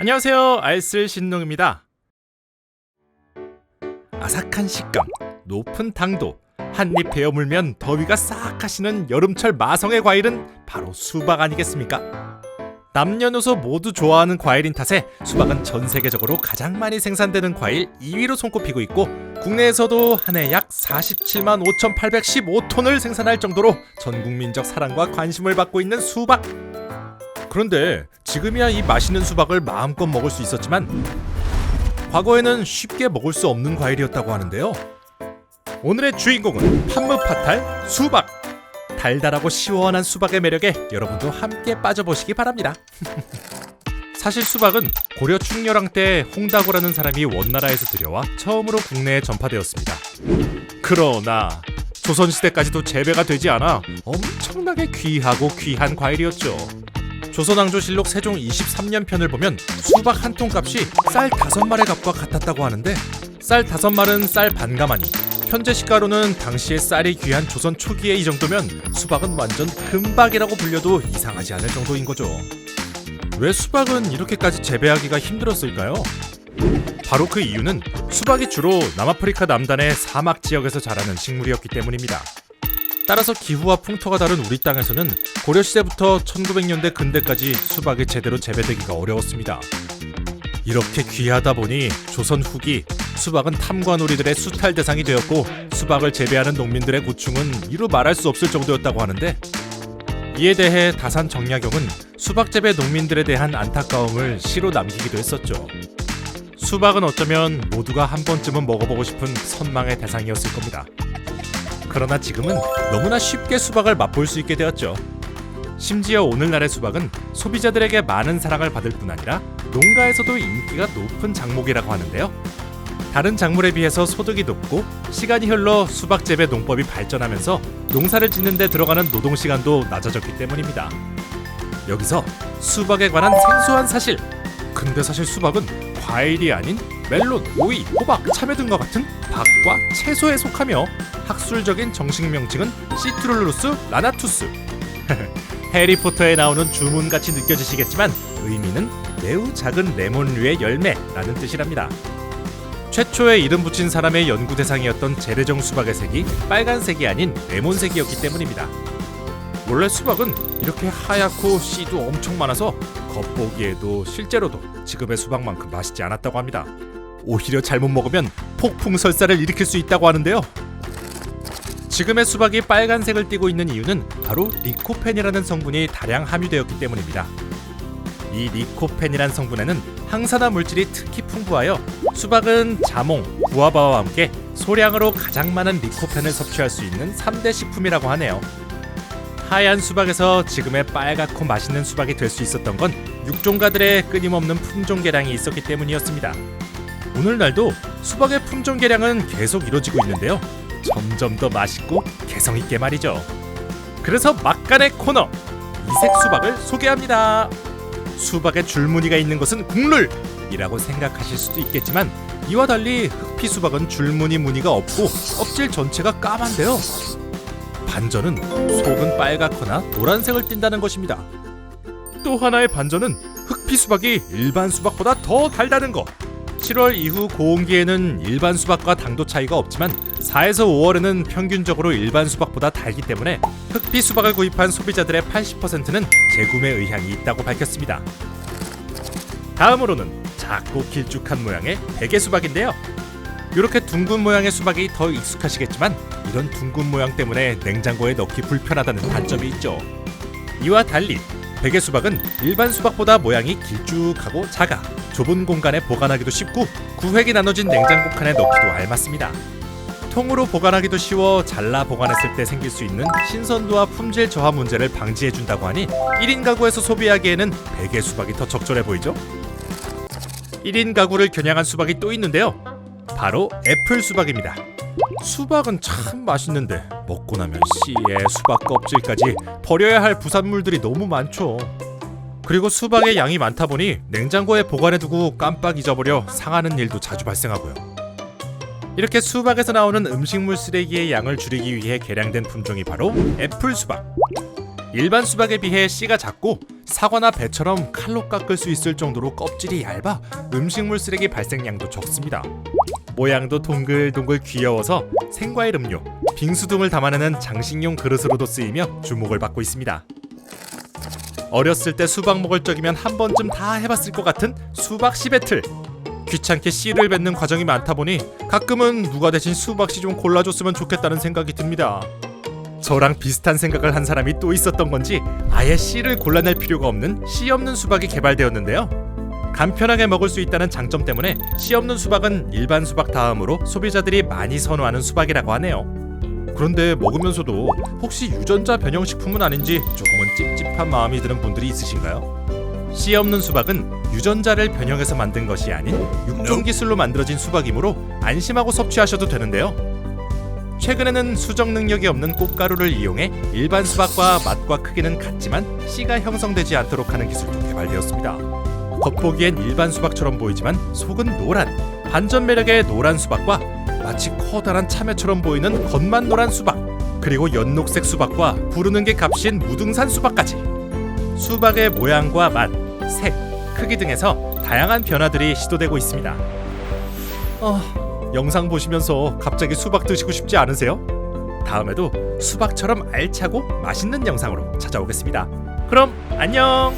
안녕하세요, 알쓸 신농입니다. 아삭한 식감, 높은 당도, 한입 베어 물면 더위가 싹 가시는 여름철 마성의 과일은 바로 수박 아니겠습니까? 남녀노소 모두 좋아하는 과일인 탓에 수박은 전 세계적으로 가장 많이 생산되는 과일 2위로 손꼽히고 있고, 국내에서도 한 해 약 47만 5,815톤을 생산할 정도로 전 국민적 사랑과 관심을 받고 있는 수박. 그런데 지금이야 이 맛있는 수박을 마음껏 먹을 수 있었지만 과거에는 쉽게 먹을 수 없는 과일이었다고 하는데요. 오늘의 주인공은 판무파탈 수박. 달달하고 시원한 수박의 매력에 여러분도 함께 빠져보시기 바랍니다. 사실 수박은 고려 충렬왕 때 홍다고라는 사람이 원나라에서 들여와 처음으로 국내에 전파되었습니다. 그러나 조선시대까지도 재배가 되지 않아 엄청나게 귀하고 귀한 과일이었죠. 조선왕조실록 세종 23년 편을 보면 수박 한 통 값이 쌀 5말의 값과 같았다고 하는데, 쌀 5말은 쌀 반가마니, 현재 시가로는 당시에 쌀이 귀한 조선 초기에 이 정도면 수박은 완전 금박이라고 불려도 이상하지 않을 정도인 거죠. 왜 수박은 이렇게까지 재배하기가 힘들었을까요? 바로 그 이유는 수박이 주로 남아프리카 남단의 사막 지역에서 자라는 식물이었기 때문입니다. 따라서 기후와 풍토가 다른 우리 땅에서는 고려시대부터 1900년대 근대까지 수박이 제대로 재배되기가 어려웠습니다. 이렇게 귀하다 보니 조선 후기 수박은 탐관오리들의 수탈 대상이 되었고, 수박을 재배하는 농민들의 고충은 이루 말할 수 없을 정도였다고 하는데, 이에 대해 다산 정약용은 수박 재배 농민들에 대한 안타까움을 시로 남기기도 했었죠. 수박은 어쩌면 모두가 한 번쯤은 먹어보고 싶은 선망의 대상이었을 겁니다. 그러나 지금은 너무나 쉽게 수박을 맛볼 수 있게 되었죠. 심지어 오늘날의 수박은 소비자들에게 많은 사랑을 받을 뿐 아니라 농가에서도 인기가 높은 작목이라고 하는데요. 다른 작물에 비해서 소득이 높고, 시간이 흘러 수박 재배 농법이 발전하면서 농사를 짓는 데 들어가는 노동시간도 낮아졌기 때문입니다. 여기서 수박에 관한 생소한 사실! 근데 사실 수박은 과일이 아닌 멜론, 오이, 호박, 참외 등과 같은 박과 채소에 속하며 학술적인 정식 명칭은 시트룰루스 라나투스. 해리포터에 나오는 주문같이 느껴지시겠지만 의미는 매우 작은 레몬류의 열매라는 뜻이랍니다. 최초에 이름 붙인 사람의 연구 대상이었던 재래종 수박의 색이 빨간색이 아닌 레몬색이었기 때문입니다. 원래 수박은 이렇게 하얗고 씨도 엄청 많아서 겉보기에도 실제로도 지금의 수박만큼 맛있지 않았다고 합니다. 오히려 잘못 먹으면 폭풍설사를 일으킬 수 있다고 하는데요. 지금의 수박이 빨간색을 띠고 있는 이유는 바로 리코펜이라는 성분이 다량 함유되었기 때문입니다. 이 리코펜이란 성분에는 항산화 물질이 특히 풍부하여 수박은 자몽, 구아바와 함께 소량으로 가장 많은 리코펜을 섭취할 수 있는 3대 식품이라고 하네요. 하얀 수박에서 지금의 빨갛고 맛있는 수박이 될 수 있었던 건 육종가들의 끊임없는 품종 개량이 있었기 때문이었습니다. 오늘날도 수박의 품종 개량은 계속 이루어지고 있는데요. 점점 더 맛있고 개성있게 말이죠. 그래서 막간의 코너, 이색 수박을 소개합니다. 수박에 줄무늬가 있는 것은 국룰이라고 생각하실 수도 있겠지만, 이와 달리 흑피 수박은 줄무늬 무늬가 없고 껍질 전체가 까만데요. 반전은 속은 빨갛거나 노란색을 띈다는 것입니다. 또 하나의 반전은 흑피 수박이 일반 수박보다 더 달다는 것. 7월 이후 고온기에는 일반 수박과 당도 차이가 없지만 4에서 5월에는 평균적으로 일반 수박보다 달기 때문에 흑피 수박을 구입한 소비자들의 80%는 재구매 의향이 있다고 밝혔습니다. 다음으로는 작고 길쭉한 모양의 베개 수박인데요. 이렇게 둥근 모양의 수박이 더 익숙하시겠지만, 이런 둥근 모양 때문에 냉장고에 넣기 불편하다는 단점이 있죠. 이와 달리 베개 수박은 일반 수박보다 모양이 길쭉하고 작아 좁은 공간에 보관하기도 쉽고, 구획이 나눠진 냉장고 칸에 넣기도 알맞습니다. 통으로 보관하기도 쉬워 잘라 보관했을 때 생길 수 있는 신선도와 품질 저하 문제를 방지해준다고 하니 1인 가구에서 소비하기에는 베개 수박이 더 적절해 보이죠? 1인 가구를 겨냥한 수박이 또 있는데요. 바로 애플 수박입니다. 수박은 참 맛있는데 먹고 나면 씨에 수박 껍질까지 버려야 할 부산물들이 너무 많죠. 그리고 수박의 양이 많다 보니 냉장고에 보관해두고 깜빡 잊어버려 상하는 일도 자주 발생하고요. 이렇게 수박에서 나오는 음식물 쓰레기의 양을 줄이기 위해 개량된 품종이 바로 애플 수박. 일반 수박에 비해 씨가 작고 사과나 배처럼 칼로 깎을 수 있을 정도로 껍질이 얇아 음식물 쓰레기 발생량도 적습니다. 모양도 동글동글 귀여워서 생과일 음료, 빙수 등을 담아내는 장식용 그릇으로도 쓰이며 주목을 받고 있습니다. 어렸을 때 수박 먹을 적이면 한 번쯤 다 해봤을 것 같은 수박 씨 배틀. 귀찮게 씨를 뱉는 과정이 많다 보니 가끔은 누가 대신 수박 씨 좀 골라줬으면 좋겠다는 생각이 듭니다. 저랑 비슷한 생각을 한 사람이 또 있었던 건지 아예 씨를 골라낼 필요가 없는 씨 없는 수박이 개발되었는데요. 간편하게 먹을 수 있다는 장점 때문에 씨 없는 수박은 일반 수박 다음으로 소비자들이 많이 선호하는 수박이라고 하네요. 그런데 먹으면서도 혹시 유전자 변형 식품은 아닌지 조금은 찝찝한 마음이 드는 분들이 있으신가요? 씨 없는 수박은 유전자를 변형해서 만든 것이 아닌 육종 기술로 만들어진 수박이므로 안심하고 섭취하셔도 되는데요. 최근에는 수정 능력이 없는 꽃가루를 이용해 일반 수박과 맛과 크기는 같지만 씨가 형성되지 않도록 하는 기술도 개발되었습니다. 겉보기엔 일반 수박처럼 보이지만 속은 노란, 반전 매력의 노란 수박과 마치 커다란 참외처럼 보이는 겉만 노란 수박, 그리고 연녹색 수박과 부르는 게 값인 무등산 수박까지 수박의 모양과 맛, 색, 크기 등에서 다양한 변화들이 시도되고 있습니다. 영상 보시면서 갑자기 수박 드시고 싶지 않으세요? 다음에도 수박처럼 알차고 맛있는 영상으로 찾아오겠습니다. 그럼 안녕!